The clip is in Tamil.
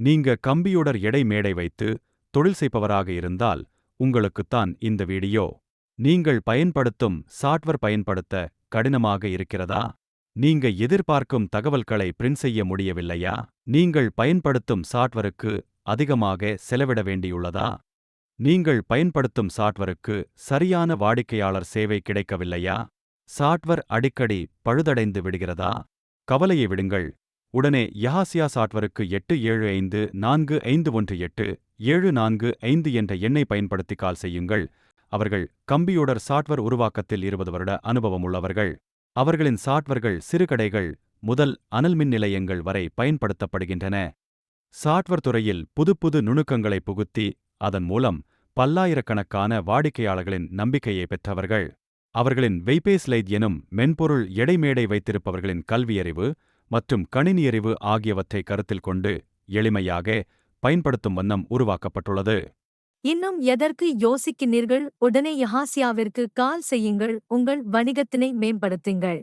நீங்க கம்ப்யூட்டர் எடை மேடை வைத்து தொழில் செய்பவராக இருந்தால் உங்களுக்குத்தான் இந்த வீடியோ. நீங்கள் பயன்படுத்தும் சாஃப்ட்வேர் பயன்படுத்த கடினமாக இருக்கிறதா? நீங்க எதிர்பார்க்கும் தகவல்களை பிரிண்ட் செய்ய முடியவில்லையா? நீங்கள் பயன்படுத்தும் சாஃப்ட்வேருக்கு அதிகமாக செலவிட வேண்டியுள்ளதா? நீங்கள் பயன்படுத்தும் சாஃப்ட்வேருக்கு சரியான வாடிக்கையாளர் சேவை கிடைக்கவில்லையா? சாஃப்ட்வேர் அடிக்கடி பழுதடைந்து விடுகிறதா? கவலையை விடுங்கள். உடனே யஹாசியா சாஃப்ட்வேருக்கு 8754187445 என்ற எண்ணை பயன்படுத்தி கால் செய்யுங்கள். அவர்கள் கம்ப்யூட்டர் சாஃப்ட்வேர் உருவாக்கத்தில் 20 வருட அனுபவம் உள்ளவர்கள். அவர்களின் சாஃப்ட்வேர்கள் சிறுகடைகள் முதல் அனல் மின் நிலையங்கள் வரை பயன்படுத்தப்படுகின்றன. சாஃப்ட்வேர் துறையில் புதுப்புது நுணுக்கங்களை புகுத்தி அதன் மூலம் பல்லாயிரக்கணக்கான வாடிக்கையாளர்களின் நம்பிக்கையை பெற்றவர்கள். அவர்களின் வெய்பேஸ்லைட் எனும் மென்பொருள் எடைமேடை வைத்திருப்பவர்களின் கல்வியறிவு மற்றும் கணினியறிவு ஆகியவற்றை கருத்தில் கொண்டு எளிமையாக பயன்படுத்தும் வண்ணம் உருவாக்கப்பட்டுள்ளது. இன்னும் எதற்கு யோசிக்கிறீர்கள்? உடனே யஹாசியாவிற்கு கால் செய்யுங்கள். உங்கள் வணிகத்தினை மேம்படுத்துங்கள்.